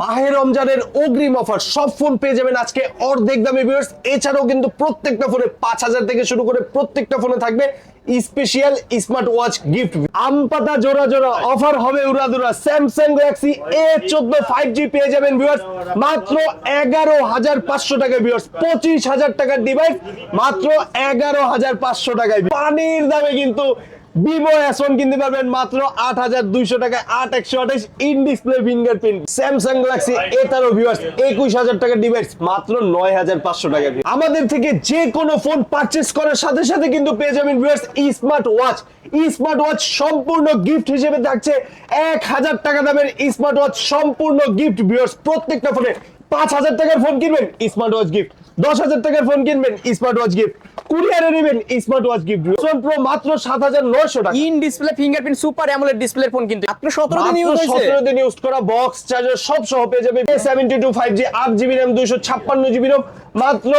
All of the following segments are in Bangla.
মাহে রমজানের অগ্রিম অফার সব ফোন পেয়ে যাবেন আজকে অর্ধেক দামে ভিউয়ার্স। এছাড়াও কিন্তু প্রত্যেকটা ফোনে 5000 থেকে শুরু করে প্রত্যেকটা ফোনে থাকবে স্পেশাল স্মার্ট ওয়াচ গিফট। আম পাতা জোড়া জোড়া অফার হবে উড়াদুরা। স্যামসাং গ্যালাক্সি A14 5G পেয়ে যাবেন ভিউয়ার্স মাত্র 11500 টাকায় ভিউয়ার্স। 25000 টাকার ডিভাইস মাত্র 11500 টাকায়। পানির দামে কিন্তু ভিভো S1 কিনতে পারবেন মাত্র 8200 টাকায়। 8128 in display fingerprint. Samsung Galaxy A13 viewers 21000 টাকার ডিভাইস মাত্র 9500 টাকায়। আমাদের থেকে যে কোনো ফোন পারচেজ করার সাথে সাথে কিন্তু পেয়ে যাবেন viewers smart watch. Smart watch সম্পূর্ণ গিফট হিসেবে থাকছে 1000 টাকা দামের স্মার্ট ওয়াচ সম্পূর্ণ গিফট ভিউয়ার্স। প্রত্যেকটা ফোনে 5000 টাকার ফোন কিনবেন স্মার্ট ওয়াচ গিফট, 10000 টাকার ফোন কিনবেন স্মার্ট ওয়াচ গিফট, কুরিয়ারে নেবেন smart watch gift. S1 Pro মাত্র 7900 টাকা। In display fingerprint super AMOLED ডিসপ্লের ফোন কিন্তু মাত্র 17 দিন ইউজ হয়েছে। 17 দিন ইউজ করা বক্স চার্জার সব সহ পেয়ে যাবে A72 5G 8GB RAM 256GB ROM মাত্র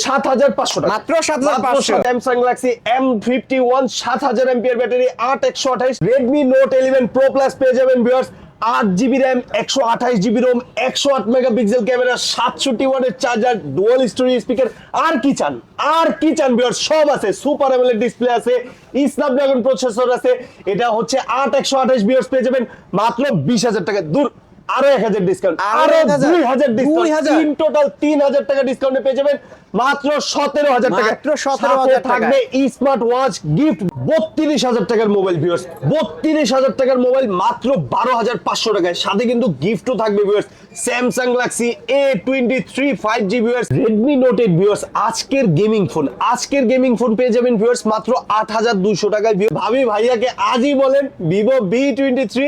7500 টাকা। মাত্র 7500। Samsung Galaxy M51 7000 mAh battery 8128। Redmi Note 11 Pro Plus পেয়ে যাবেন viewers 8GB RAM 128GB ROM 108 megapixel camera 67 ওয়াটের চার্জার ডুয়াল স্টোরেজ স্পিকার। আর কি চান, আর কি চান ভিউয়ার্স, সব আছে। সুপার অ্যামোলেড ডিসপ্লে আছে, স্ন্যাপড্রাগন প্রসেসর আছে। এটা হচ্ছে 8128 ভিউয়ার্স পেয়ে যাবেন মাত্র 20000 টাকা। দূর আরো 1000 ডিসকাউন্ট, আরো 2000 ডিসকাউন্ট, ইন টোটাল 3000 টাকা ডিসকাউন্টে পেয়ে যাবেন মাত্র 17000 টাকা। মাত্র 17000 টাকা থাকবে স্মার্ট ওয়াচ গিফট 32000 টাকার মোবাইল ভিউয়ার্স। 32000 টাকার মোবাইল মাত্র 12500 টাকায়। সাথে কিন্তু গিফটও থাকবে viewers Samsung Galaxy A23 5G viewers. Redmi Note 8 viewers আজকের গেমিং ফোন পেয়ে যাবেন ভিউয়ার্স মাত্র 8200 টাকায়। ভাবি ভাইয়াকে আজই বলেন Vivo V23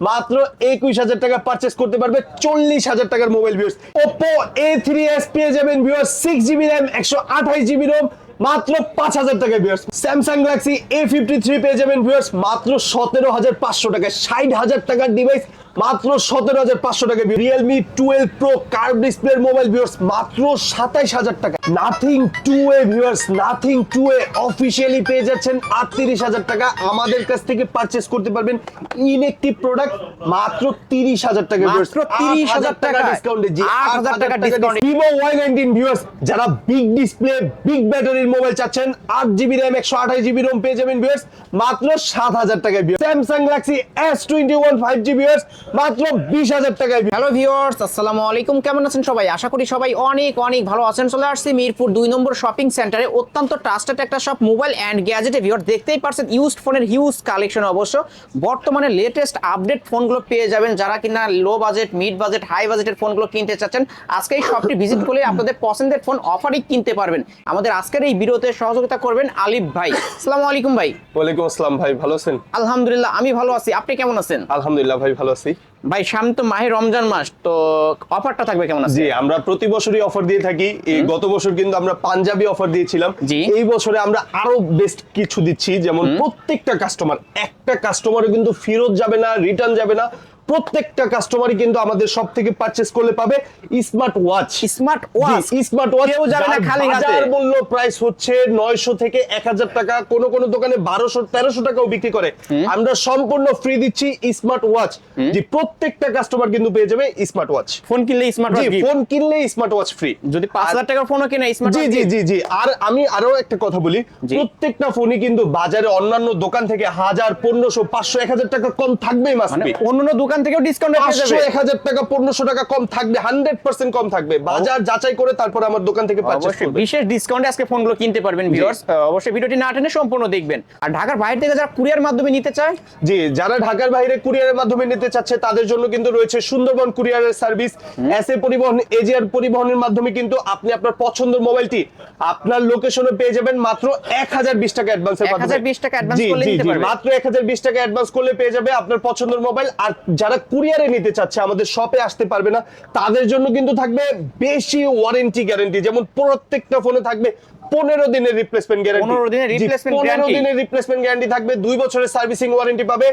মাত্র 21000 টাকা পারচেজ করতে পারবে 40000 টাকার মোবাইল ভিউয়ার্স। Oppo A3s পেয়ে যাবেন viewers 6GB RAM 128GB ROM মাত্র 5000 টাকায় ভিউয়ার্স। Samsung Galaxy A53 পেয়ে যাবেন ভিউয়ার্স মাত্র 17500 টাকায়। 60000 টাকার ডিভাইস মাত্র 17500 টাকায়। Realme 12 Pro কার্ভ ডিসপ্লের মোবাইল ভিউয়ার্স মাত্র 27000 টাকা। Nothing 2A viewers, Nothing 2A officially পেয়ে যাচ্ছেন 38000 টাকা। আমাদের কাছ থেকে পারচেজ করতে পারবেন ইনঅ্যাকটিভ প্রোডাক্ট মাত্র 30000 টাকা ভিউয়ার্স। মাত্র 30000 টাকা ডিসকাউন্টে। জি 8000 টাকা ডিসকাউন্ট। Vivo Y19 ভিউয়ার্স যারা বিগ ডিসপ্লে বিগ ব্যাটারির মোবাইল চাচ্ছেন 8GB RAM 128GB ROM পেয়ে যাবেন ভিউয়ার্স মাত্র 7000 টাকায়। Samsung Galaxy S21 5G viewers মাত্র 20000 টাকায়। হ্যালো ভিউয়ার্স, আসসালামু আলাইকুম। কেমন আছেন সবাই? আশা করি সবাই অনেক অনেক ভালো আছেন। চলে আসছি মিরপুর 2 নম্বর শপিং সেন্টারে। অত্যন্ত ট্রাস্টেড একটা শপ মোবাইল অ্যান্ড গ্যাজেটে। ভিউয়ার্স দেখতেই পারছেন ইউজড ফোনের হিউজ কালেকশন। অবশ্য বর্তমানে লেটেস্ট আপডেট ফোনগুলো পেয়ে যাবেন। যারা কিনা low budget, mid budget, high বাজেটের ফোনগুলো কিনতে চাচ্ছেন আজকে এই শপটি ভিজিট করলে আপনাদের পছন্দের ফোন অফারই কিনতে পারবেন। আমাদের আজকের এই ভিডিওতে সহযোগিতা করবেন আলিফ ভাই। আসসালামু আলাইকুম ভাই। ওয়ালাইকুম আসসালাম ভাই, ভালো আছেন? আলহামদুলিল্লাহ আমি ভালো আছি, আপনি কেমন আছেন? আলহামদুলিল্লাহ ভাই ভালো আছি। ভাই সামনে তো মাহে রমজান মাস, তো অফারটা থাকবে কেমন আছে? জি আমরা প্রতি বছরই অফার দিয়ে থাকি। এই গত বছর কিন্তু আমরা পাঞ্জাবি অফার দিয়েছিলাম। জি। এই বছরে আমরা আরো বেস্ট কিছু দিচ্ছি, যেমন প্রত্যেকটা কাস্টমার, একটা কাস্টমারও কিন্তু ফেরত যাবে না, রিটার্ন যাবে না। প্রত্যেকটা কাস্টমারই কিন্তু আমাদের সব থেকে পারচেজ করলে পাবে smart watch. Smart watch, smart watch কেউ যাবে না খালি হাতে। বাজার মূল্য প্রাইস হচ্ছে 900 থেকে 1000 টাকা, কোন কোন দোকানে 1200-1300 টাকাও বিক্রি করে। আমরা সম্পূর্ণ ফ্রি দিচ্ছি স্মার্ট ওয়াচ। জি প্রত্যেকটা কাস্টমার কিন্তু পেয়ে যাবে স্মার্ট ওয়াচ। ফোন কিনলে স্মার্ট ওয়াচ, ফোন কিনলে স্মার্ট ওয়াচ ফ্রি। যদি 5000 টাকার ফোনও কিনে স্মার্ট জি ওয়াচ। জি জি জি। আর আমি আরো একটা কথা বলি, প্রত্যেকটা ফোনই কিন্তু বাজারে অন্যান্য দোকান থেকে 1000, 1500, 500, 1000 টাকা কম থাকবেই। মানে অন্যান্য দোকান থেকেও ডিসকাউন্ট আছে। 1000 টাকা 1500 টাকা কম থাকবে, 100% কম থাকবে। বাজার যাচাই করে তারপর আমার দোকান থেকে পারচেজ করবেন। বিশেষ ডিসকাউন্টে আজকে ফোনগুলো কিনতে পারবেন ভিউয়ার্স। অবশ্যই ভিডিওটি না টেনে সম্পূর্ণ দেখবেন। আর ঢাকার বাইরে থেকে যারা কুরিয়ার মাধ্যমে নিতে চায়, জি যারা ঢাকার বাইরে কুরিয়ারের মাধ্যমে নিতে চাচ্ছে তাদের জন্য কিন্তু রয়েছে সুন্দরবন কুরিয়ারের সার্ভিস। এসএ পরিবহন, এজিআর পরিবহনের মাধ্যমে কিন্তু আপনি আপনার পছন্দের মোবাইলটি আপনার লোকেশনে পেয়ে যাবেন মাত্র 1020 টাকা অ্যাডভান্সের মাধ্যমে। 1020 টাকা অ্যাডভান্স করলে নিতে পারবেন। মাত্র 1020 টাকা অ্যাডভান্স করলে পেয়ে যাবে আপনার পছন্দের মোবাইল। আর যারা কুরিয়ারে নিতে চাচ্ছে, আমাদের শপে আসতে পারবে না, তাদের জন্য কিন্তু থাকবে বেশি ওয়ারেন্টি গ্যারান্টি। যেমন প্রত্যেকটা ফোনে থাকবে 15 দিনের রিপ্লেসমেন্ট গ্যারান্টি। 15 দিনের replacement 15 guarantee? দিনের রিপ্লেসমেন্ট গ্যারান্টি থাকবে, 2 বছরের সার্ভিসিং ওয়ারেন্টি পাবে।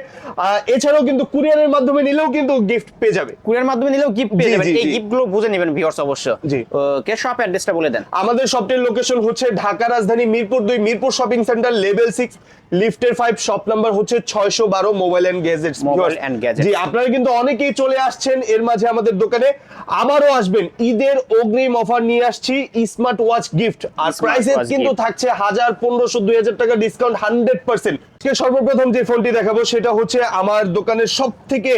এছাড়াও কিন্তু কুরিয়ারের মাধ্যমে নিলেও কিন্তু গিফট পেয়ে যাবে। কুরিয়ার মাধ্যমে নিলেও গিফট পেয়ে জি, যাবেন। জি, এই জি। গিফটগুলো বুঝে নেবেন ভিউয়ার্স অবশ্য। জি। ওকে, শপ অ্যাড্রেসটা বলে দেন। আমাদের শপটির লোকেশন হচ্ছে ঢাকা রাজধানী Mirpur 2 Mirpur shopping centre level 6 লিফটের 5 শপ নাম্বার হচ্ছে 612 mobile and gadgets. Mobile and gadgets। জি, আপনারা কিন্তু অনেকেই চলে আসছেন এর মাঝে আমাদের দোকানে, আবারও আসবেন। ঈদের অগ্রিম অফার নিয়ে আসছি স্মার্ট ওয়াচ গিফট, আর Smart প্রাইসে watch কিন্তু gift। থাকছে 1000 1500 2000 টাকা ডিসকাউন্ট 100%। আজকে সর্বপ্রথম যে ফোনটি দেখাবো সেটা হচ্ছে আমার দোকানের সবথেকে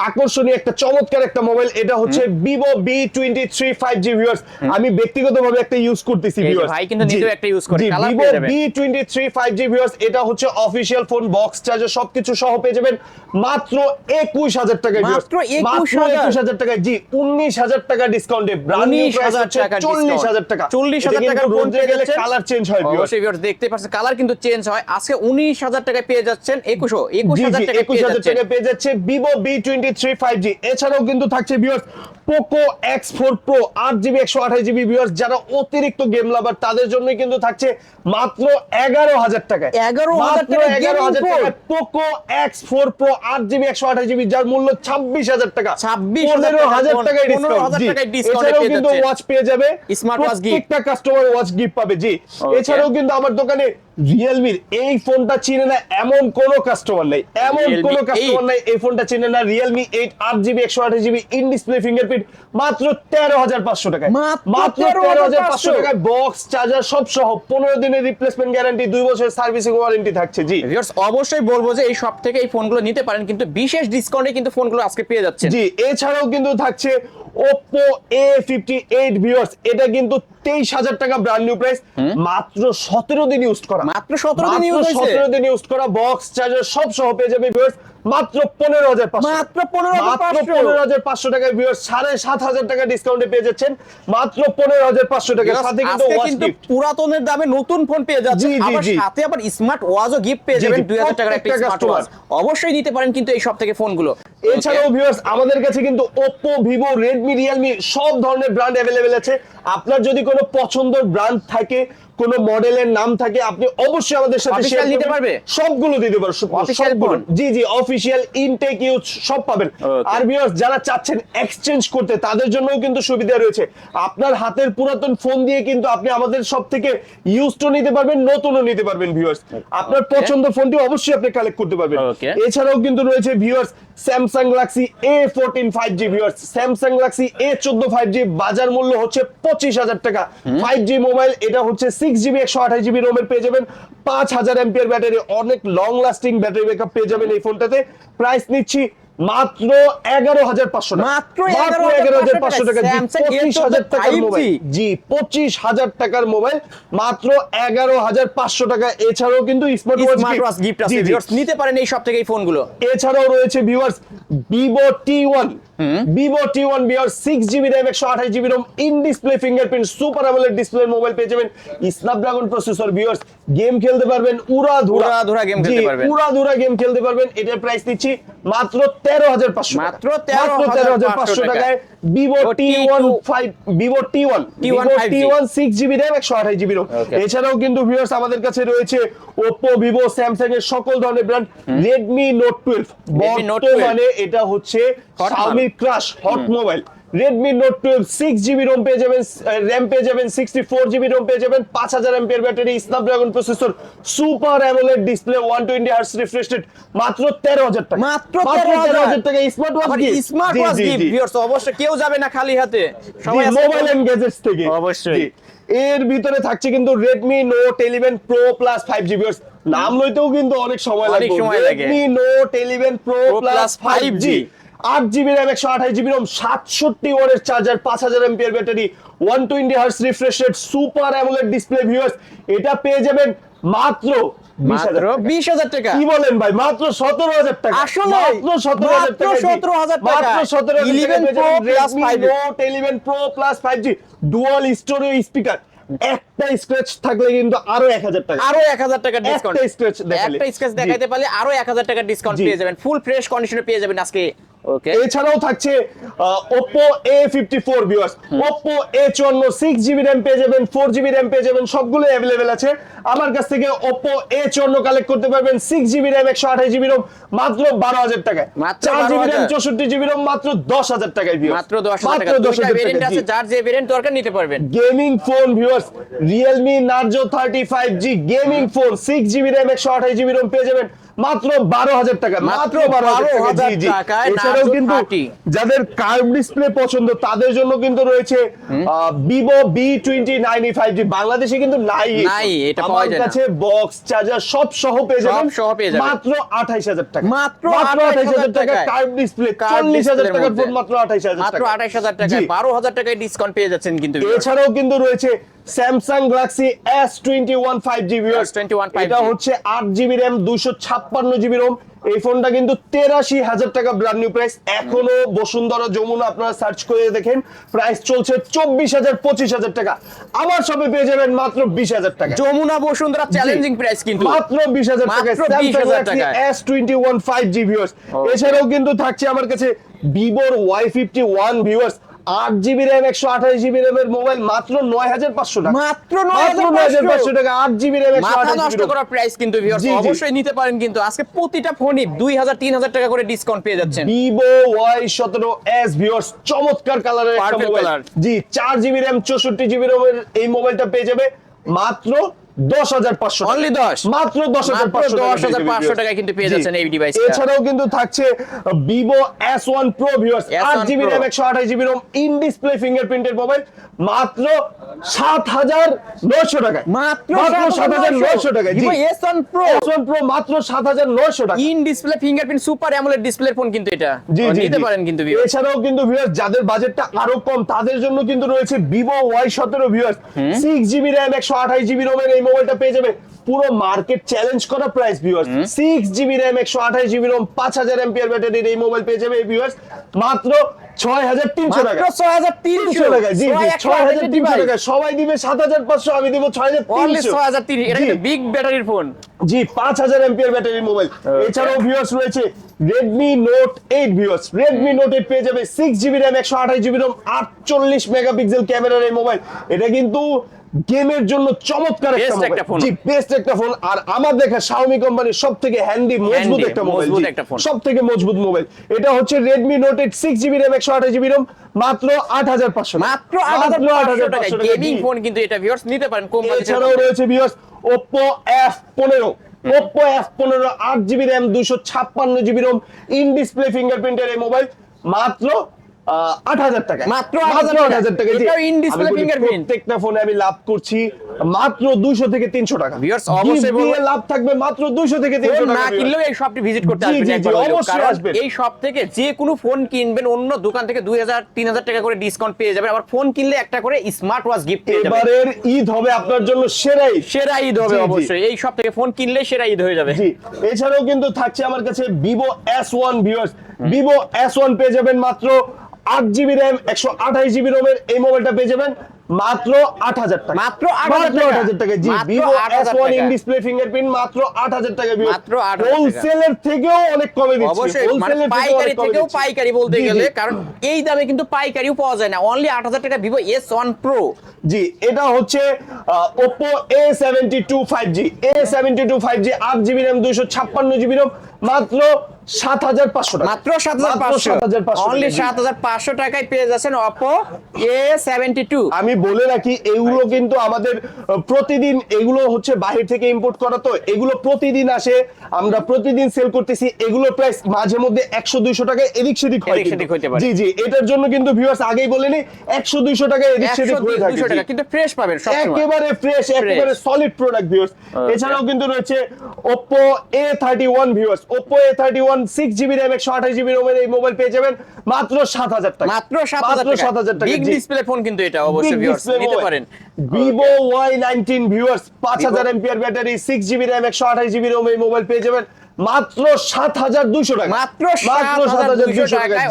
আকর্ষণীয় একটা চমৎকার একটা মোবাইল। এটা হচ্ছে Vivo B23 5G ভিউয়ার্স। আমি ব্যক্তিগতভাবে একটা ইউজ করতেছি এই যে ভিউয়ার্স। ভাই কিন্তু নিজেও একটা use করে, জি, colour Vivo পেয়ে যাবেন। B23 5G ভিউয়ার্স, এটা হচ্ছে অফিশিয়াল ফোন, বক্স চার্জার সবকিছু সহ পেয়ে যাবেন মাত্র 21000 টাকায় ভিউয়ার্স। মাত্র 21000 21000 টাকায়। জি, 19000 টাকা ডিসকাউন্টে ব্র্যান্ড নিউ প্রাইস 19000 হচ্ছে টাকা 40000 টাকা। 40000 টাকার ফোন রোদে গেলে কালার চেঞ্জ হয় ভিউয়ার্স। অবশ্যই ভিউয়ার্স দেখতে পাচ্ছেন কালার কিন্তু চেঞ্জ হয়। আজকে 19000 টাকায় পেয়ে যাচ্ছেন 21000 টাকায় পেয়ে 21000 যাচ্ছেন। টাকা পেয়ে যাচ্ছে Vivo B23 5G। এছাড়াও কিন্তু থাকছে viewers Poco X4 Pro 8GB 128GB viewers, যারা অতিরিক্ত গেম লাভার তাদের জন্য কিন্তু থাকছে মাত্র 11000 টাকায়। 11000 টাকায় gaming phone? টাকায় Poco X4 Pro 8GB 128GB, যার মূল্য 26000 টাকা। 26000 15000 টাকায় 15000 ডিসকাউন্ট। টাকায় discount এছাড়াও পেয়ে কিন্তু যাচ্ছে। ওয়াচ পেয়ে যাবে, Smart watch gift। প্রত্যেকটা কাস্টমার ওয়াচ গিফট পাবে। জি, Okay। এছাড়াও কিন্তু আমার দোকানে রিয়েলমির এই ফোনটা চিনে না এমন কোন কাস্টমার নেই, এমন Realme কোন 8 কাস্টমার নাই এই ফোনটা চিনে না। Realme 8 8GB 128GB in display fingerprint মাত্র 13500 টাকায়। মাত্র 13500 টাকায় বক্স চার্জার সব সহ 15 দিনের রিপ্লেসমেন্ট গ্যারান্টি, 2 বছরের সার্ভিসিং ওয়ারেন্টি থাকছে। জি ভিউয়ার্স অবশ্যই বলবো যে এই শপ থেকে এই ফোনগুলো নিতে পারেন, কিন্তু বিশেষ ডিসকাউন্টে কিন্তু ফোনগুলো আজকে পেয়ে যাচ্ছেন। জি, এছাড়াও কিন্তু থাকছে Oppo A58 ভিউয়ার্স, এটা কিন্তু 23000 টাকা ব্র্যান্ড নিউ প্রাইস, মাত্র 17 দিন ইউজ করা। মাত্র 17 দিন ইউজ হয়েছে। 17 দিন ইউজ করা বক্স চার্জার সব সহ পেয়ে যাবে ভিউয়ার্স মাত্র 15500। মাত্র 15500 মাত্র 15500 টাকায় ভিউয়ার্স 7500 টাকা ডিসকাউন্টে পেয়ে যাচ্ছেন মাত্র 15500 টাকা। সাথে কিন্তু আজকে ওয়াচ কিন্তু গিফট। পুরাতনের দামে নতুন ফোন পেয়ে যাচ্ছেন, জি, জি, আবার জি। সাথে আবার স্মার্ট ওয়াচও গিফট পেয়ে জি, যাবেন। জি, 2000 টাকার একটা প্রত্যেকটা স্মার্ট ওয়াচ customer। অবশ্যই নিতে পারেন কিন্তু এই শপ থেকে ফোনগুলো। এছাড়াও ভিউয়ার্স আমাদের কাছে কিন্তু Oppo, Vivo, Redmi, Realme সব ধরনের ব্র্যান্ড अवेलेबल আছে। আপনার যদি কোনো পছন্দের ব্র্যান্ড থাকে, কোন মডেলের নাম থাকে, আপনি অবশ্যই আমাদের সাথে Official শেয়ার দিতে করবেন। পারবে? সবগুলো দিতে পারবে। Official সবগুলো। ফোন? জি জি, অফিশিয়াল ইনটেক ইউজ সব পাবেন। Okay। আর ভিউয়ার্স যারা চাচ্ছেন এক্সচেঞ্জ করতে তাদের জন্যও কিন্তু সুবিধা রয়েছে। আপনার হাতের পুরাতন ফোন দিয়ে কিন্তু আপনি আমাদের সব থেকে ইউজড নিতে পারবেন, নতুনও নিতে পারবেন ভিউয়ার্স। আপনার পছন্দের ফোনটি অবশ্যই আপনি কালেক্ট করতে পারবেন। Okay। এছাড়াও কিন্তু রয়েছে viewers Samsung Galaxy A14 5G viewers, Samsung Galaxy A14 5G বাজার মূল্য হচ্ছে 25000 টাকা। 5G মোবাইল, এটা হচ্ছে 6GB 128GB রোমের পেয়ে যাবেন, 5000 এমপিআর ব্যাটারি, অনেক লং লাস্টিং ব্যাটারি ব্যাকআপ পেয়ে যাবেন এই ফোনটাতে। প্রাইস নিচ্ছি মাত্র 11500 টাকা। মাত্র 11500 টাকা। জি, Samsung 25000 টাকার 5G মোবাইল। জি, 25000 টাকার মোবাইল মাত্র 11500 টাকা। এছাড়াও কিন্তু স্মার্ট স্মার্ট ওয়াচ গিফট আছে ভিউয়ার্স, নিতে পারেন এই শপ থেকে এই ফোনগুলো। এছাড়াও রয়েছে viewers Vivo T1, Vivo T1 viewers 6GB RAM 128GB ROM in display fingerprint super AMOLED display mobile পেয়ে যাবেন। স্ন্যাপড্রাগন প্রসেসর ভিউয়ার্স, গেম খেলতে পারবেন উড়াধুরা গেম খেলতে পারবেন। উড়াধুরা গেম খেলতে পারবেন। এটার প্রাইস দিচ্ছি মাত্র 13500। মাত্র 13500 টাকায় Vivo T1 6GB RAM 128GB ROM। Okay। এছাড়াও কিন্তু ভিউয়ার্স আমাদের কাছে রয়েছে Oppo, Vivo, Samsung এর সকল ধরনের ব্র্যান্ড। Redmi Note 12 Note 12। বর্তমানে এটা হচ্ছে Hot Xiaomi crush hot mobile. Redmi Note 12 6GB ROM পেয়ে যাবেন, RAM পেয়ে যাবেন, 64GB ROM পেয়ে যাবেন, 5000 MPR battery, Snapdragon processor, super AMOLED display, 120 hertz refresh rate, মাত্র 13000 টাকা। মাত্র 13000 টাকা smart watch gift. Smart watch gift viewers, অবশ্যই কেউ যাবে না খালি হাতে, সবাই আছে মোবাইল এন্ড গ্যাজেটস থেকে। অবশ্যই। জি। এর ভিতরে থাকছে কিন্তু Redmi Note 11 Pro Plus 5G viewers, নাম লইতেও কিন্তু অনেক সময় অনেক লাগবে। সময় লাগে। Redmi Note 11 Pro Pro Plus Plus 5G 8GB RAM 128GB ROM 67 ওয়াটের charger, 5000 MPR battery, 120 hertz refresh rate, super AMOLED display viewers, এটা পেয়ে যাবেন মাত্র 20000 টাকা। কি বলেন ভাই, মাত্র 17000 টাকা। আসলে মাত্র 17000 টাকা। মাত্র 17000 টাকা। মাত্র 17000 11 টাকা। Pro Plus Redmi 5G Note 11 Pro Plus 5G dual স্টোরিও speaker, একটা স্ক্র্যাচ থাকলে কিন্তু আরো 1000 টাকা, আরো 1000 টাকা ডিসকাউন্ট। একটা স্ক্র্যাচ দেখালে, একটা স্ক্র্যাচ দেখাইতে পারলে আরো 1000 টাকা ডিসকাউন্ট জি। পেয়ে যাবেন। ফুল ফ্রেশ কন্ডিশনে পেয়ে যাবেন আজকে ওকে এছাড়াও থাকছে Oppo A54 viewers, Oppo A54 6GB RAM পেয়ে যাবেন, 4GB RAM পেয়ে যাবেন, সবগুলো अवेलेबल আছে আমার কাছ থেকে। Oppo A54 কালেক্ট করতে পারবেন 6GB RAM 128GB ROM মাত্র 12000 টাকায়, মাত্র 4GB RAM 12,000 64GB ROM মাত্র 10000 টাকায় ভিউয়ার্স, মাত্র 10,000 টাকা। দুইটা ভেরিয়েন্ট আছে, যার যে ভেরিয়েন্ট দরকার নিতে পারবেন। Gaming phone viewers, Realme Narzo 35G gaming phone 6GB RAM 128GB ROM পেয়ে যাবেন মাত্র 12000 টাকা, মাত্র 12000 টাকা। এছাড়াও কিন্তু যাদের কার্ভ ডিসপ্লে পছন্দ তাদের জন্য কিন্তু রয়েছে Vivo V2090 5G, বাংলাদেশে কিন্তু নাই, এটা পাওয়া যায় না। আমার কাছে বক্স চার্জার সব সহ পেয়ে যাবেন মাত্র 28000 টাকা, মাত্র 28000 টাকা। কার্ভ ডিসপ্লে 40000 টাকার ফোন মাত্র 28000 মাত্র টাকা, 28000 টাকায় 12000 টাকায় ডিসকাউন্ট পেয়ে যাচ্ছেন কিন্তু। এছাড়াও কিন্তু রয়েছে Samsung Galaxy S21 5G viewers, S21 5G এটা হচ্ছে 8GB RAM 256GB ROM। এই ফোনটা কিন্তু 83000 টাকা ব্র্যান্ড নিউ প্রাইস। এখনো বসুন্ধরা যমুনা আপনারা সার্চ করে দেখেন, প্রাইস চলছে 24000 25000 টাকা। আমার শপে পেয়ে যাবেন মাত্র 20000 টাকা। যমুনা বসুন্ধরা চ্যালেঞ্জিং প্রাইস কিন্তু মাত্র 20000 টাকা মাত্র Samsung 20,000 Galaxy টাকায়। S21 5G viewers. এছাড়াও কিন্তু থাকছে আমার কাছে Vivo Y51 viewers, 8GB RAM 128GB RAM এর মোবাইল মাত্র 9500 টাকা, মাত্র 9500 টাকা 8GB RAM মাথা 128GB নষ্ট করা প্রাইস কিন্তু ভিউয়ার্স, জি, জি। অবশ্যই নিতে পারেন কিন্তু। আজকে প্রতিটা ফোনই 2000 3000 টাকা করে ডিসকাউন্ট পেয়ে যাচ্ছেন। Vivo Y17s ভিউয়ার্স, চমৎকার কালারের একটা Perfect মোবাইল, color। জি 4GB RAM 64GB ROM এর এই মোবাইলটা পেয়ে যাবে মাত্র 10500 টাকা, Only 10? মাত্র 10500 টাকা, 10500 টাকায় কিন্তু পেয়ে জি। যাচ্ছেন এই ডিভাইসটা। এছাড়াও কিন্তু থাকছে Vivo S1 Pro viewers, S1 8GB Pro। RAM 128GB ROM in display ফিঙ্গারপ্রিন্টের মোবাইল মাত্র 7900 টাকায়, মাত্র 7900 টাকায়, জি Vivo S1 Pro S1 Pro মাত্র 7900 টাকা। In display fingerprint super AMOLED ডিসপ্লের ফোন কিন্তু এটা, জি, জি, নিতে জি। পারেন কিন্তু ভিউয়ার্স। এছাড়াও কিন্তু ভিউয়ার্স যাদের বাজেটটা আরো কম তাদের জন্য কিন্তু রয়েছে Vivo Y17 viewers, 6GB RAM 128GB ROM এর এই মোবাইলটা পেয়ে যাবে পুরো মার্কেট চ্যালেঞ্জ করা price viewers. 6GB RAM 128GB ROM 5000 mAh ব্যাটারির এই মোবাইল পেয়ে যাবে ভিউয়ার্স মাত্র 6300 টাকা, মাত্র 6300 টাকা, জি জি 6300 টাকা। সবাই দিবে 7500, আমি দিব অনলি 6300। 6300। এটা জি। কিন্তু বিগ ব্যাটারির ফোন। জি 5000 mAh ব্যাটারির মোবাইল। এছাড়াও ভিউয়ার্স রয়েছে Redmi Note 8 viewers, Redmi Note 8 পেয়ে যাবে 6GB RAM 128GB ROM 48 megapixel ক্যামেরার এই মোবাইল। এটা কিন্তু গেমের জন্য চমৎকার একটা Best মোবাইল, একটা ফোন। জি বেস্ট একটা ফোন। আর আমার দেখা Xiaomi কোম্পানির সবথেকে হ্যান্ডি মজবুত একটা মোবাইল, মজবুত একটা ফোন। সবথেকে মজবুত মোবাইল। এটা হচ্ছে Redmi Note 8 6GB RAM 128GB ROM মাত্র 8500, মাত্র 8500 টাকা টাকা, গেমিং জি। ফোন কিন্তু এটা ভিউয়ার্স, নিতে পারেন কম বাজেটের এছাড়াও রয়েছে viewers Oppo F15, Oppo F15 8GB RAM 256GB ROM in display ফিঙ্গারপ্রিন্টের এই মোবাইল মাত্র 8000 টাকা, মাত্র 8000 টাকা। জি এটাও in display আমি বলি, fingerprint। প্রত্যেকটা ফোনে আমি লাভ করছি মাত্র 200 থেকে 300 টাকা Viewers, অবশ্যই Gift দিয়ে বলবো- লাভ থাকবে মাত্র 200 থেকে 300 ফোন টাকা না viewers। কিনলেও এই শপটি ভিজিট করতে জি, আসবেন জি, জি, একবার হলেও। অবশ্যই কারণ আসবেন। এই শপ থেকে যে কোনো ফোন কিনবেন অন্য দোকান থেকে 2000 3000 টাকা করে ডিসকাউন্ট পেয়ে যাবেন। আবার ফোন কিনলে একটা করে স্মার্ট ওয়াচ গিফট পেয়ে যাবেন। এবারের ঈদ হবে আপনার জন্য সেরা ঈদ। সেরা ঈদ হবে জি, জি। অবশ্যই। এই শপ থেকে ফোন কিনলে সেরা ঈদ হয়ে যাবে। জি এছাড়াও কিন্তু থাকছে আমার কাছে Vivo S1 viewers, Vivo S1 পেয়ে যাবেন মাত্র 8GB RAM 128GB ROM এর এই মোবাইলটা পেয়ে যাবেন মাত্র 8000 টাকা, মাত্র 8000 টাকা। 8000 টাকা। জি মাত্র Vivo 8000 S1 ইন টাকা। ডিসপ্লে ফিঙ্গারপ্রিন্ট মাত্র 8000 টাকা ভিউয়ার্স, মাত্র 8000 টাকা। হোলসেলের থেকেও অনেক কমে দিচ্ছি, অবশ্যই মানে হোলসেলের পাইকারি অনেক কমে থেকেও দিচ্ছি। পাইকারি বলতে জি, জি। গেলে, কারণ এই দামে কিন্তু পাইকারিও পাওয়া যায় না। অনলি 8000 টাকা Vivo S1 Pro। জি এটা হচ্ছে Oppo A72 5G, A72 5G 8GB RAM 256GB ROM মাত্র 7500 টাকা, মাত্র 7500, অনলি 7500 টাকায় পেয়ে যাচ্ছেন Oppo A72। আমি বলে রাখি এগুলো কিন্তু আমাদের প্রতিদিন, এগুলো হচ্ছে বাহির থেকে ইম্পোর্ট করা, তো এগুলো প্রতিদিন আসে, আমরা প্রতিদিন সেল করতেছি। এগুলো প্রাইস মাঝে মধ্যে 100-200 টাকা এদিক সেদিক হয় এদিক সেদিক হইতে পারে। জি জি এটার জন্য কিন্তু ভিউয়ার্স আগেই বলেনি 100-200 টাকা এদিক সেদিক হয়ে থাকে, 200 টাকা জি। কিন্তু ফ্রেশ পাবেন সবসময়। একেবারে ফ্রেশ, একেবারে সলিড প্রোডাক্ট ভিউয়ার্স। এছাড়াও কিন্তু রয়েছে Oppo A31 viewers, Oppo A31 6GB RAM 128GB ROM এর এই মোবাইল পেয়ে যাবেন মাত্র 7000 টাকা, মাত্র 7000 টাকা। বিগ জি। ডিসপ্লে ফোন কিন্তু এটা অবশ্যই Big ভিউয়ার্স display নিতে mobile। পারেন। Vivo Y19 viewers 5000 mAh battery 6GB RAM 128GB ROM এই মোবাইল পেয়ে যাবেন মাত্র 7200 টাকা, মাত্র 7200 টাকায়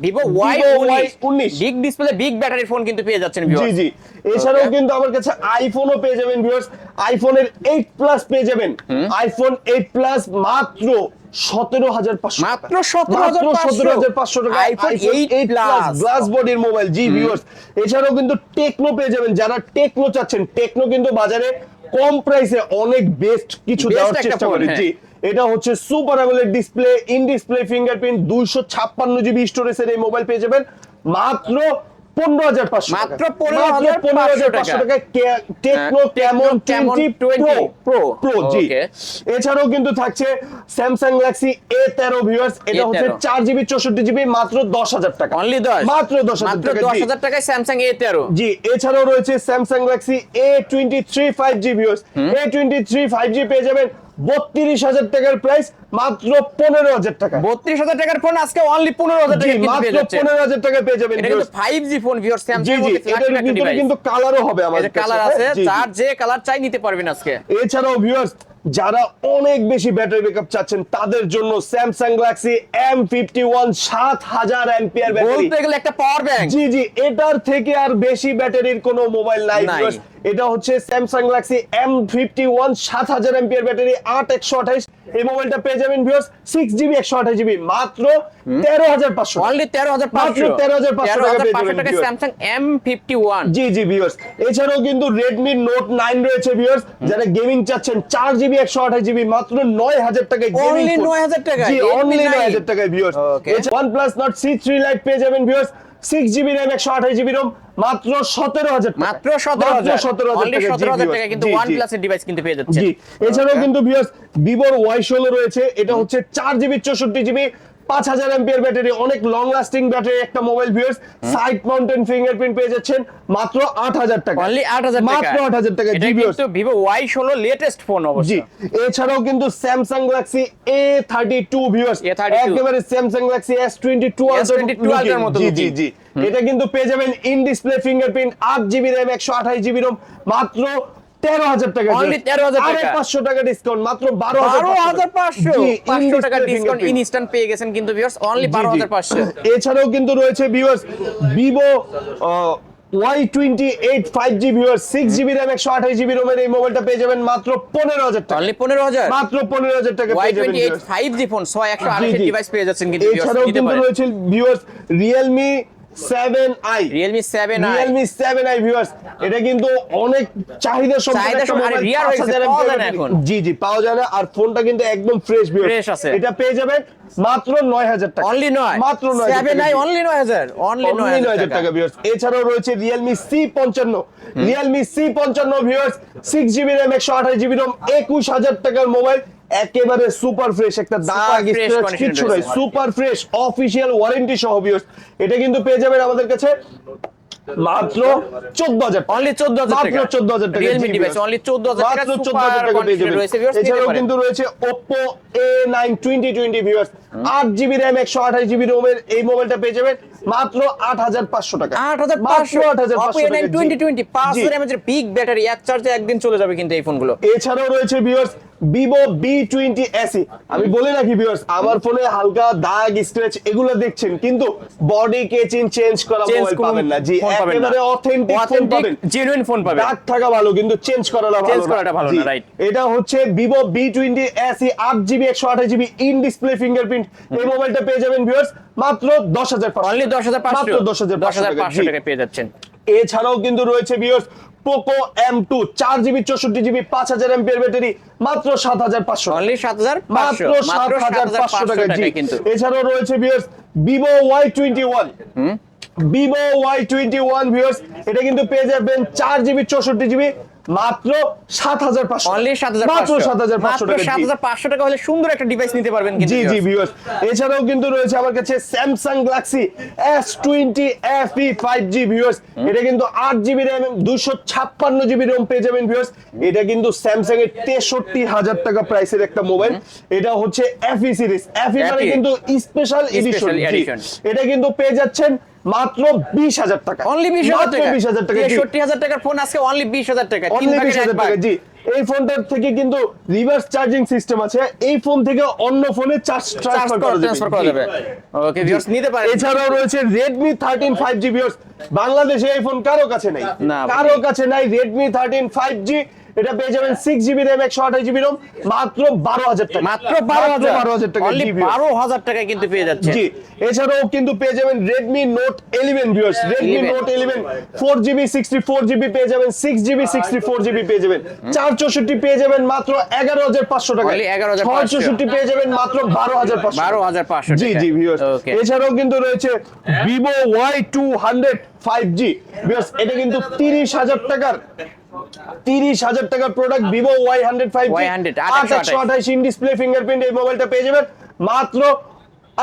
Vivo Y19 big display big ব্যাটারির ফোন কিন্তু পেয়ে যাচ্ছেন জি ভিউয়ার্স। জি এছাড়াও কিন্তু আমার কাছে আইফোনও পেয়ে যাবেন ভিউয়ার্স, আইফোনের 8 প্লাস পেয়ে যাবেন, আইফোন 8 প্লাস মাত্র 17,500 মাত্র 17,500 টাকা আইফোন 8 প্লাস গ্লাস বডির মোবাইল। জি ভিউয়ার্স, এছাড়াও কিন্তু টেকনো পেয়ে যাবেন। যারা টেকনো চাচ্ছেন, টেকনো কিন্তু বাজারে কম প্রাইসে অনেক বেস্ট কিছু Best দেওয়ার একটা চেষ্টা ফোন, করে। হ্যাঁ। জি, এটা হচ্ছে super AMOLED display, in display fingerprint, 256 GB স্টোরেজের এই মোবাইল পেয়ে যাবেন মাত্র 15,500 মাত্র টাকা। 15,500 টাকায় টেকনো ক্যামন 20 প্রো জি। Okay. এছাড়াও কিন্তু থাকছে স্যামসাং গ্যালাক্সি A13 ভিউয়ার্স, এটা হচ্ছে A13 4GB 64GB মাত্র 10,000 টাকা। অনলি 10 মাত্র 10,000 মাত্র টাকা। জি। 10,000 টাকায় স্যামসাং A13 জি, এছাড়াও রয়েছে Samsung Galaxy A23 5G viewers, A23 5G পেয়ে যাবেন 32,000 টাকার প্রাইস মাত্র 15,000 টাকা। 32,000 টাকার ফোন আজকে অনলি 15,000 জি, টাকা কিন্তু পেয়ে মাত্র যাচ্ছে। 15,000 টাকা পেয়ে যাবেন এটা কিন্তু viewers। 5G ফোন ভিউয়ার জি স্যামসাং জি, এটার ভিতরে কিন্তু কালারও হবে এই আমাদের যে কাছে। কালার আছে, হ্যাঁ, জি, জি। যার যে কালার চাই নিতে পারবেন আজকে। এছাড়াও ভিউয়ার্স, যারা অনেক বেশি ব্যাটারি ব্যাকআপ চাচ্ছেন তাদের জন্য Samsung Galaxy M51 7000 ampere battery. বলতে গেলে একটা পাওয়ার ব্যাংক। জি জি, এটার থেকে আর বেশি ব্যাটারির কোনো মোবাইল নাই নাই। viewers। এটা হচ্ছে Samsung Galaxy M51 7000 ampere battery 8128। এই মোবাইলটা পেয়ে যাবেন ভিউয়ার্স 6GB 128GB মাত্র 13,500 অনলি 13,500 মাত্র 13,500 টাকা পেয়ে যাবেন টাকা viewers। Samsung M51। জি জি ভিউয়ার্স, এছাড়াও কিন্তু Redmi Note 9 রয়েছে ভিউয়ার্স, যারা গেমিং চাচ্ছেন 4GB 128GB মাত্র 9,000 টাকায় গেমিং Only 9,000 টাকায়? জি, Redmi অনলি 9 9,000 টাকায় viewers. Okay. OnePlus Nord C3 Lite পেয়ে যাবেন viewers 6GB RAM 128GB ROM মাত্র 17,000 টাকা। মাত্র 17,000 অনলি টাকা। জি, 17,000 viewers। টাকা কিন্তু জি, জি। OnePlus এর ডিভাইস কিন্তু পেয়ে যাচ্ছে। জি, এছাড়াও কিন্তু ভিউয়ার্স Vivo Y16 রয়েছে, এটা হচ্ছে 4GB 64GB 5000 এমপিআর ব্যাটারি, অনেক লং লাস্টিং ব্যাটারি একটা mobile viewers. Side mountain fingerprint পেয়ে যাচ্ছেন মাত্র 8,000 টাকা। অনলি 8,000 টাকা। মাত্র 8,000 টাকা। এটা জি ভিউয়ার্স। কিন্তু Vivo Y16 লেটেস্ট ফোন অবশ্য। জি, এছাড়াও কিন্তু Samsung Galaxy A32 viewers, A32 একেবারে স্যামসাং গ্যালাক্সি S22 S22 এর মতো জি জি looking। জি, এটা কিন্তু পেয়ে যাবেন in display fingerprint 8GB RAM 128GB ROM মাত্র 13,000 টাকা। Only 13,000 টাকা। আরে 500 টাকা ডিসকাউন্ট মাত্র 12,500 জি, 500 টাকা ডিসকাউন্ট fingerprint। ইনস্ট্যান্ট পেয়ে গেছেন কিন্তু ভিউয়ার্স অনলি জি, জি। 12,500। এছাড়াও কিন্তু রয়েছে viewers Vivo Y28 5G viewers 6GB RAM 128GB ROM এর এই মোবাইলটা পেয়ে যাবেন মাত্র 15,000 টাকা। অনলি 15,000 মাত্র 15,000 টাকা পেয়ে যাবেন Y28 viewers। 5G ফোন জি, 128 জি। ডিভাইস পেয়ে যাচ্ছেন কিন্তু ভিউয়ার্স এছাড়াও নিতে কিন্তু পারেন। রয়েছে viewers Realme 7i। Realme 7i Realme 7i viewers, এটা কিন্তু অনেক চাহিদা সম্পন্ন চাহিদা একটা সম্পন্ন, আর মোবাইল, rare হয়ে গেছে, 5000 পাওয়া যায় না mAh এখন। জি জি, পাওয়া যায় না, আর ফোনটা কিন্তু একদম ফ্রেশ ভিউয়ার্স। Fresh আছে। এটা পেয়ে যাবেন মাত্র 9,000 টাকা। অনলি 9 মাত্র 9,000 টাকা। 7i অনলি 9,000 অনলি 9,000 টাকা ভিউয়ার্স। এছাড়াও রয়েছে Realme C55। Realme C55 viewers 6GB RAM 128GB ROM 21,000 টাকার মোবাইল, একেবারে সুপার ফ্রেশ, একটা দাগ fresh স্ক্র্যাচ condition কিছু নাই, রয়েছে। সুপার ফ্রেশ অফিশিয়াল ওয়ারেন্টি সহ ভিউয়ার্স। এটা কিন্তু পেয়ে যাবেন আমাদের কাছে মাত্র 14,000 অনলি 14,000 টাকা। মাত্র 14,000 টাকা। Realme জি, ডিভাইস viewers। অনলি 14,000 টাকা মাত্র 14,000 টাকা পেয়ে যাবেন। রয়েছে ভিউয়ার্স নিতে এছাড়াও পারেন। কিন্তু রয়েছে Oppo A9 2020 viewers 8GB RAM 128GB ROM এর এই মোবাইলটা পেয়ে যাবেন মাত্র 8,500 টাকা। 8,500 মাত্র 8,500 Oppo A9 টাকা। 2020 জি। 5 এমএএইচ এর বিগ ব্যাটারি, এক চার্জে একদিন চলে যাবে কিন্তু এই ফোনগুলো। এছাড়াও রয়েছে ভিউয়ার্স Vivo B20 SE। আমি বলে রাখি ভিউয়ার্স, আমার ফোনে হালকা দাগ স্ক্র্যাচ এগুলো দেখছেন, কিন্তু বডি কেচিং চেঞ্জ করা মোবাইল পাবেন না। জি, একেবারে অথেন্টিক ফোন পাবেন, জেনুইন ফোন পাবেন। দাগ থাকা ভালো কিন্তু চেঞ্জ করাটা ভালো Change না। করাটা ভালো জি, না, right। এটা হচ্ছে Vivo B20 SE 8GB 128GB in display fingerprint. এই মোবাইলটা পেয়ে যাবেন ভিউয়ার্স মাত্র 10,500। অনলি 10,500 মাত্র 10,500 টাকা পেয়ে যাচ্ছেন। এছাড়াও কিন্তু রয়েছে viewers Poco M2 4GB 64GB 5000 MPR battery মাত্র 7,500। অনলি 7,500 মাত্র 7,500 টাকা। জি, কিন্তু এছাড়াও রয়েছে viewers Vivo Y21। Vivo Y21 viewers, এটা কিন্তু পেয়ে যাবেন 4GB 64GB মাত্র 7,500। অনলি 7,500 মাত্র 7,500 মাত্র টাকা। জি। 7,500 টাকা হলে সুন্দর একটা ডিভাইস নিতে পারবেন কিন্তু জি জি viewers। ভিউয়ার্স, এছাড়াও কিন্তু রয়েছে আমার কাছে Samsung Galaxy S20 FE 5G viewers, এটা কিন্তু 8GB RAM 256GB ROM পেয়ে যাবেন ভিউয়ার্স। এটা কিন্তু স্যামসাং এর 63,000 টাকা প্রাইসের একটা মোবাইল। এটা হচ্ছে FE সিরিজ, FE মানে FE কিন্তু স্পেশাল এডিশন। edition। এটা কিন্তু পেয়ে যাচ্ছেন মাত্র 20,000 টাকা। অনলি 20,000 টাকা। 20,000 টাকা। জি। 63,000 টাকার ফোন আজকে অনলি 20,000 টাকা। তিন অনলি ভাগের 20,000 এক ভাগ। টাকা। জি, এই ফোনটার থেকে কিন্তু রিভার্স চার্জিং সিস্টেম আছে, এই ফোন থেকে অন্য ফোনে চার্জ ট্রান্সফার করা যাবে। ওকে ভিউয়ার্স নিতে পারেন। এছাড়াও রয়েছে Redmi 13 5G ভিউয়ার্স, বাংলাদেশে এই ফোন কারো কাছে নাই, না, কারো কাছে নাই Redmi 13 5G। এটা পেয়ে যাবেন 6GB RAM 128GB ROM মাত্র 12,000 টাকা। মাত্র 12,000 টাকা। অনলি 12,000 টাকায় কিন্তু পেয়ে যাচ্ছে। জি, এছাড়াও কিন্তু পেয়ে যাবেন Redmi Note 11 viewers, Redmi Note 11 4GB 64GB পেয়ে যাবেন, 6GB 64GB পেয়ে যাবেন, 464 পেয়ে যাবেন মাত্র 11,500 টাকা, Only 11,500 664 পেয়ে যাবেন মাত্র 12,500 12,500 জি টাকা। জি ভিউয়ার্স। ওকে। এছাড়াও কিন্তু রয়েছে Vivo Y200 5G ভিউয়ার্স, এটা কিন্তু 30,000 টাকার 30,000 টাকার product Vivo Y100 5G Y100 828 in display fingerprint. এই মোবাইলটা পেয়ে যাবেন মাত্র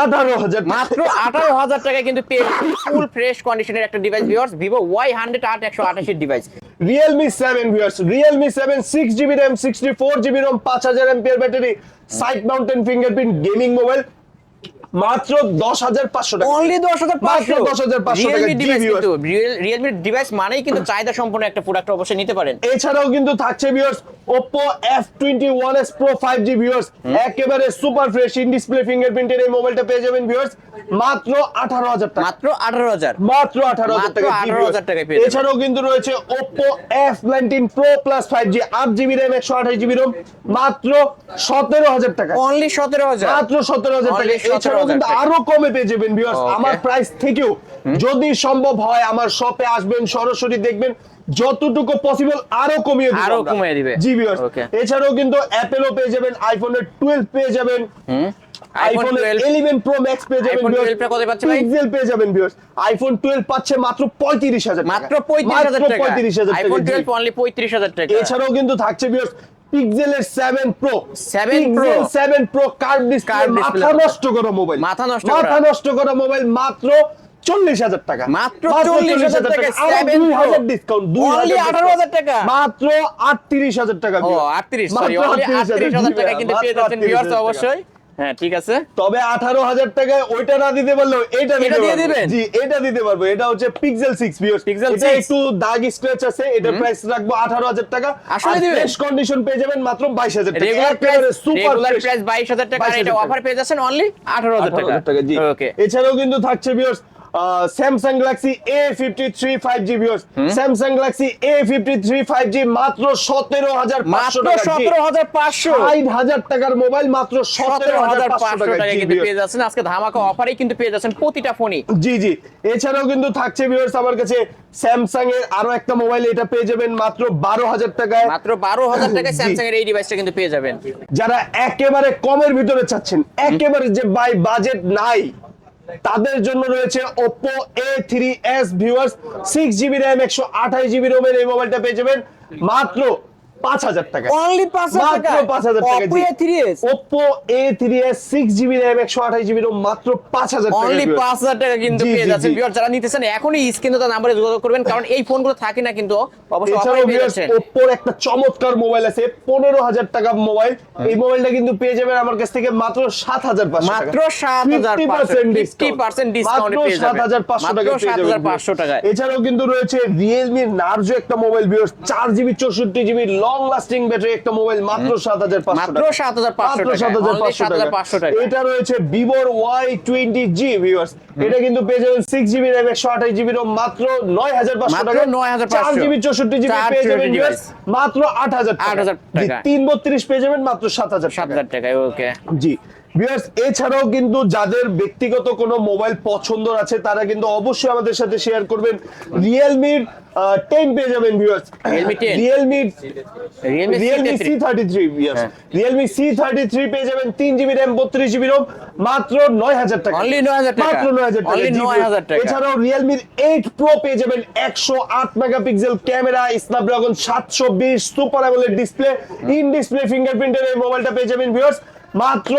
18,000 মাত্র 18,000 টাকায় কিন্তু পেয়ে ফুল ফ্রেশ কন্ডিশনের একটা ডিভাইস ভিউয়ার্স, Vivo Y100 828 এর device. Realme 7 viewers, Realme 7 6GB RAM 64GB ROM 5000 mAh battery, side mountain fingerprint gaming mobile মাত্র 10,500 টাকা। অনলি 10,500 মাত্র 10,500 টাকা। Realme জি ডিভাইস viewers। কিন্তু Realme ডিভাইস মানেই কিন্তু চাহিদা সম্পন্ন একটা প্রোডাক্ট অবশ্যই নিতে পারেন। এছাড়াও কিন্তু থাকছে viewers Oppo F21s Pro 5G viewers, একেবারে সুপার ফ্রেশ ইন ডিসপ্লে ফিঙ্গারপ্রিন্টের এই মোবাইলটা পেয়ে যাবেন ভিউয়ার্স মাত্র 18,000 টাকা। মাত্র 18,000 মাত্র 18,000 টাকা। মাত্র জি 18,000 viewers। টাকায় পেয়ে যাবেন। এছাড়াও কিন্তু রয়েছে Oppo F19 Pro Plus 5G 8GB RAM 128GB ROM মাত্র 17,000 টাকা। অনলি 17,000 মাত্র 17,000 টাকা। Only 17,000 এছাড়াও কিন্তু টাকা। আরো কমে পেয়ে যাবেন ভিউয়ার্স Okay. আমার প্রাইস থেকেও। যদি সম্ভব হয় আমার শপে আসবেন, সরাসরি দেখবেন, যতটুকু পসিবল আরো কমিয়ে দিব আরো আমরা। কমিয়ে দিবে। জি ভিউয়ার্স। Okay. এছাড়াও কিন্তু অ্যাপেলও পেয়ে যাবেন, আইফোনের 12 পেয়ে যাবেন, iPhone আইফোনের 12 11 Pro Max পেয়ে যাবেন iPhone viewers। 12 টা কত পাচ্ছে ভাই? পিক্সেল পেয়ে যাবেন ভিউয়ার্স, আইফোন 12 পাচ্ছে মাত্র 35,000 টাকা। মাত্র 35,000 টাকা। 35,000 টাকা। আইফোন জি। 12 অনলি 35,000 টাকা। এছাড়াও কিন্তু থাকছে ভিউয়ার্স পিক্সেলের 7 Pro 7 Pro 7 Pro curve display, Curved display মাথা নষ্ট করা মোবাইল, মাথা নষ্ট করা। মাথা নষ্ট করা মোবাইল মাত্র 40,000 টাকা। মাত্র 40,000 টাকা 7 Pro ডিসকাউন্ট Only 18,000 টাকা। মাত্র 38,000 টাকা। ও viewers। 38 মাত্র সরি অনলি 38,000 টাকা জি, কিন্তু মাত্র পেয়ে যাচ্ছেন 38,000 ভিউয়ার্স টাকা। অবশ্যই। হ্যাঁ ঠিক আছে। তবে 18,000 টাকায় ওইটা না দিতে পারলেও এটা এটা দিয়ে পারবো। দিবেন? জি, এটা দিতে পারবো। এটা হচ্ছে Pixel 6 ভিউয়ার্স। Pixel এটা 6 একটু দাগ স্ক্র্যাচ আছে, এটার প্রাইস রাখবো 18,000 টাকা। আসলে দিবেন? ফ্রেশ কন্ডিশন পেয়ে যাবেন মাত্র 22,000 টাকা। রেগুলার প্রাইস একেবারে সুপার রেগুলার ফ্রেশ। প্রাইস 22,000 টাকা আর 22,000 এটা টাকা। অফার পেয়ে যাচ্ছেন অনলি 18,000 টাকা। জি। ওকে। এছাড়াও কিন্তু থাকছে viewers Samsung Galaxy A53 5G viewers, Samsung Galaxy A53 5G মাত্র 17,500 মাত্র টাকা। জি। 17,500 60,000 টাকার মোবাইল মাত্র 17,500 টাকা টাকা। জি, কিন্তু viewers। পেয়ে যাচ্ছেন আজকে ধামাকা অফারেই কিন্তু পেয়ে যাচ্ছেন প্রতিটা ফোনই। জি জি। এছাড়াও কিন্তু থাকছে ভিউয়ার্স আমার কাছে স্যামসাং এর আরো একটা মোবাইল, এটা পেয়ে যাবেন মাত্র 12,000 টাকায়। মাত্র 12,000 টাকায় জি। স্যামসাং এর এই ডিভাইসটা কিন্তু পেয়ে যাবেন। যারা একেবারে কমের ভিতরে চাচ্ছেন, একেবারে যে বাই বাজেট নাই, তাদের জন্য রয়েছে Oppo A3s viewers, 6GB RAM 128GB ROM এর এই মোবাইলটা পেয়ে যাবেন মাত্র 5,000 টাকা। অনলি 5,000 টাকা। মাত্র 5,000 টাকা। Oppo জি। A3s Oppo A3s 6GB RAM 128GB ROM মাত্র 5,000 টাকা। Only viewers। 5,000 টাকা কিন্তু জি, পেয়ে জি, যাচ্ছেন জি। ভিউয়ার। যারা নিতে চান এখনই স্ক্রিনে তার নম্বরে যোগাযোগ করবেন, কারণ এই ফোনগুলো থাকে না কিন্তু অবশ্যই অফারে এছাড়াও পেয়ে ভিউয়ার্স যাচ্ছেন। Oppo-র একটা চমৎকার মোবাইল আছে 15,000 টাকা মোবাইল। এই মোবাইলটা কিন্তু পেয়ে যাবেন আমার কাছ থেকে মাত্র 7,500 টাকা। মাত্র 7,500 50% ডিসকাউন্টে পেয়ে যাবেন। 7,500 টাকা মাত্র পেয়ে যাবেন। 7,500 টাকায়। এছাড়াও কিন্তু রয়েছে Realme Narzo একটা mobile viewers, 4GB 64GB long lasting battery একটা মোবাইল মাত্র 7,500 মাত্র টাকা। 7,500 টাকা। Only 7,500 টাকা। এটা রয়েছে Vivo-র Y20G ভিউয়ার্স, এটা কিন্তু পেয়ে যাবেন 6GB RAM 128GB ROM মাত্র 9,500 মাত্র টাকা। 9,500 4GB 64GB পেয়ে যাবেন 4GB ভিউয়ার্স মাত্র 8,000 টাকা। 8,000 জি, টাকা। 332 পেয়ে যাবেন মাত্র 7,000 টাকা। 7,000 টাকায় ওকে। জি ভিউয়ার্স, এছাড়াও কিন্তু যাদের ব্যক্তিগত কোনো মোবাইল পছন্দ আছে তারা কিন্তু অবশ্যই আমাদের সাথে শেয়ার করবেন। Realme 10 পেয়ে যাবেন viewers, Realme 10? Realme Realme C33 viewers, Realme C33 পেয়ে যাবেন 3GB RAM 32GB ROM মাত্র 9,000 টাকা। Only 9,000 টাকা। মাত্র 9,000 টাকা। Only জি, 9,000 টাকা। এছাড়াও Realme 8 Pro পেয়ে যাবেন 108 megapixel camera, Snapdragon 720 super AMOLED display, in display ফিঙ্গারপ্রিন্টের এই মোবাইলটা পেয়ে যাবেন ভিউয়ার্স মাত্র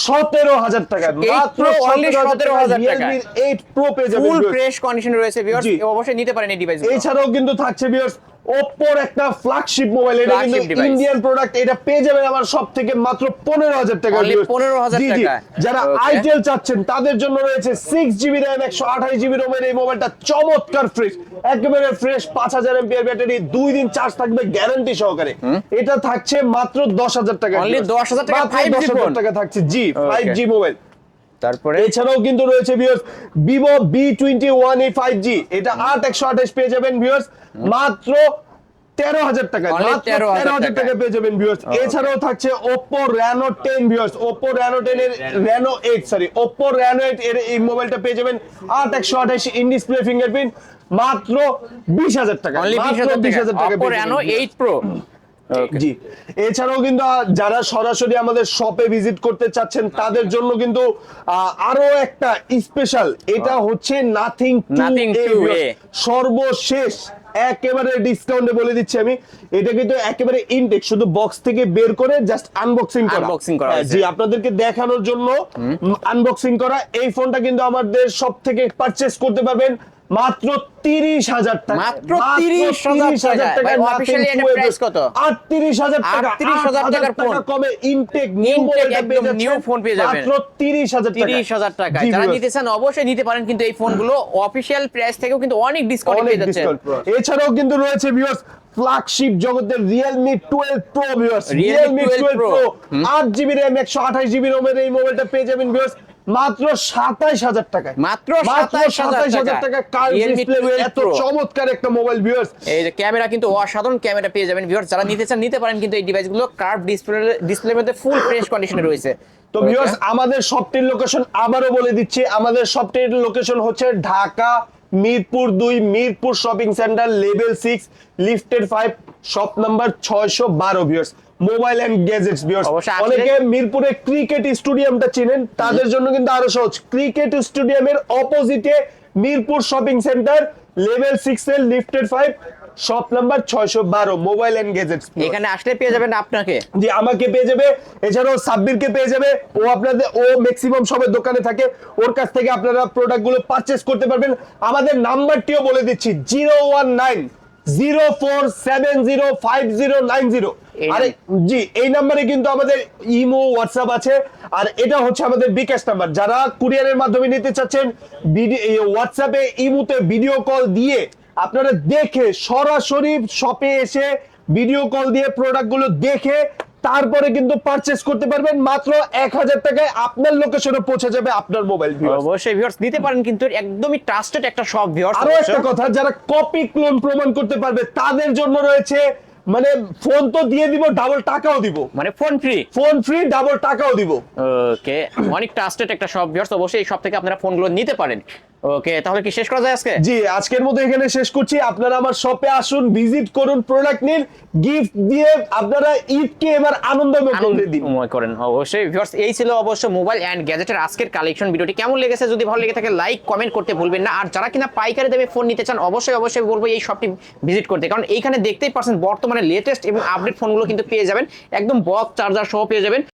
17,000 টাকা। 8 মাত্র Pro only 17,000 17,000 টাকা। Realme 8 Pro পেয়ে যাবেন ফুল viewers। ফ্রেশ কন্ডিশনে রয়েছে ভিউয়ার্স, জি। অবশ্যই নিতে পারেন এই ডিভাইসগুলো। এছাড়াও কিন্তু থাকছে ভিউয়ার্স Oppo-র একটা ফ্ল্যাগশিপ মোবাইল, এটা কিন্তু Flagship device। ইন্ডিয়ান প্রোডাক্ট, এটা পেয়ে যাবেন আমার সব থেকে মাত্র 15,000 টাকা। Only viewers। 15,000 জি, জি। টাকা। যারা Okay. আইটেল চাচ্ছেন তাদের জন্য রয়েছে 6GB RAM 128GB ROM এর এই মোবাইলটা চমৎকার ফ্রেশ, একেবারে ফ্রেশ, 5,000 mAh ব্যাটারি, 2 দিন চার্জ থাকবে গ্যারান্টি সহকারে। এটা থাকছে মাত্র 10,000 টাকা। Only viewers। 10,000 টাকা মাত্র 5G 10,000 ফোন। টাকা থাকছে। জি, Okay. 5G mobile. তারপরে এছাড়াও কিন্তু রয়েছে ভিউয়ার্স Vivo B21 5G, এটা 8/128 পেয়ে যাবেন ভিউয়ার্স মাত্র 13,000 টাকায়, Only মাত্র 13,000 13,000 টাকায় পেয়ে যাবেন ভিউয়ার্স। এছাড়াও থাকছে Oppo Reno 10 viewers, Oppo Reno 10 এর Reno 8 সরি Oppo Reno 8 এর এই মোবাইলটা পেয়ে যাবেন 8128 ইন ডিসপ্লে ফিঙ্গারপ্রিন্ট মাত্র 20,000 টাকা, অনলি মাত্র 20,000 টাকা Oppo পেয়ে Reno যাবেন। 8 Pro। জি, এছাড়াও কিন্তু যারা সরাসরি আমাদের শপে ভিজিট করতে চাচ্ছেন তাদের জন্য কিন্তু আরো একটা স্পেশাল, এটা হচ্ছে নাথিং Nothing টু 2A সর্বশেষ একেবারে ডিসকাউন্টে বলে দিচ্ছি আমি, এটা কিন্তু একেবারে ইনটেক, শুধু বক্স থেকে বের করে জাস্ট আনবক্সিং করা। Unboxing করা হয়েছে। জি, আপনাদেরকে দেখানোর জন্য আনবক্সিং করা। এই ফোনটা কিন্তু আমাদের সব থেকে পারচেজ করতে পারবেন মাত্র 30,000 টাকা, মাত্র 30,000 টাকা। ভাই, officially এটার price কত? 38,000 টাকা, 38,000 টাকার ফোন। কমে ইনটেক নিউ Intake মডেলটা পেয়ে একদম new যাচ্ছেন ফোন পেয়ে যাবেন। মাত্র 30,000 টাকা। 30,000 টাকা। জি, যারা viewers, নিতে চান অবশ্যই নিতে পারেন, কিন্তু এই ফোনগুলো অফিশিয়াল প্রাইস থেকেও কিন্তু অনেক ডিসকাউন্ট অনেক পেয়ে যাচ্ছেন। ডিসকাউন্ট। এছাড়াও কিন্তু রয়েছে ভিউয়ার্স ফ্ল্যাগশিপ জগতের Realme 12 Pro viewers, Realme 12 Pro 8GB RAM 128GB ROM এর এই মোবাইলটা পেয়ে যাবেন ভিউয়ার্স মাত্র 27,000 টাকায়, মাত্র 27,000 টাকা। কার Realme ডিসপ্লে 12 এত Pro। চমৎকার একটা মোবাইল ভিউয়ার্স। এই যে ক্যামেরা কিন্তু অসাধারণ ক্যামেরা পেয়ে যাবেন ভিউয়ার্স, যারা নিতে চান নিতে পারেন, কিন্তু এই ডিভাইসগুলো কার্ভ ডিসপ্লের মধ্যে ফুল ফ্রেশ কন্ডিশনে রয়েছে। তো ভিউয়ার্স, আমাদের শপটির লোকেশন আবারও বলে দিচ্ছি, আমাদের শপটির লোকেশন হচ্ছে Dhaka Mirpur 2 Mirpur shopping centre level 6 লিফটেড 5 shop number 612 viewers, mobile and gadgets viewers. অবশ্যই আসলে- অনেকে মিরপুরে ক্রিকেট স্টেডিয়ামটা চিনেন, তাদের জন্য কিন্তু আরো সহজ, ক্রিকেট স্টেডিয়ামের অপোজিটে মিরপুর শপিং সেন্টার লেভেল 6 এর লিফটেড 5 shop number 612 mobile and gadgets. এখানে আসলে পেয়ে যাবেন আপনাকে। জি, আমাকে পেয়ে যাবে, এছাড়াও সাব্বিরকে পেয়ে যাবে, ও ম্যাক্সিমাম সবের দোকানে থাকে, ওর কাছ থেকে আপনারা প্রোডাক্টগুলো পারচেজ করতে পারবেন। আমাদের নাম্বারটিও বলে দিচ্ছি 01904705090। এই আরে জি, এই নাম্বারে কিন্তু আমাদের ইমো হোয়াটসঅ্যাপ আছে, আর এটা হচ্ছে আমাদের বিকাশ নাম্বার। যারা কুরিয়ারের মাধ্যমে নিতে চাচ্ছেন হোয়াটসঅ্যাপে ইমোতে ভিডিও কল দিয়ে আপনারা দেখে সরাসরি শপে এসে ভিডিও কল দিয়ে প্রোডাক্টগুলো দেখে তারপরে কিন্তু পারচেজ করতে পারবেন মাত্র 1,000 টাকায়, আপনার লোকেশনে পৌঁছে যাবে আপনার মোবাইল। অবশ্যই ভিউয়ার্স নিতে পারেন, কিন্তু একদমই ট্রাস্টেড একটা শপ ভিউয়ার্স। আরো একটা কথা, যারা কপি ক্লোন প্রমাণ করতে পারবে তাদের জন্য রয়েছে, মানে ফোন তো দিয়ে দিব, ডাবল টাকাও দিব, মানে ফোন ফ্রি ডাবল টাকাও দিব। ওকে, অনেক ট্রাস্টেড একটা শপ ভিউয়ার্স, অবশ্যই এই শপ থেকে আপনারা ফোনগুলো নিতে পারেন। ওকে, তাহলে কি শেষ করা যায় আজকে? জি, আজকের মতো এখানে শেষ করছি। আপনারা আমার শপে আসুন, ভিজিট করুন, প্রোডাক্ট নিন, গিফট দিয়ে আপনারা ঈদকে এবার আনন্দময় করে দিন। আনন্দময় করেন। অবশ্যই ভিউয়ার্স, এই ছিল অবশ্য মোবাইল এন্ড গ্যাজেটের আজকের কালেকশন। ভিডিওটি কেমন লেগেছে যদি ভালো লেগে থাকে লাইক কমেন্ট করতে ভুলবেন না। আর যারা কিনা পাইকারি দামে ফোন নিতে চান অবশ্যই বলবো এই শপটি ভিজিট করতে, কারণ এইখানে দেখতেই পারছেন বর্তমানে লেটেস্ট এবং আপডেট ফোনগুলো কিন্তু পেয়ে যাবেন, একদম বক্স চার্জার সহ পেয়ে যাবেন।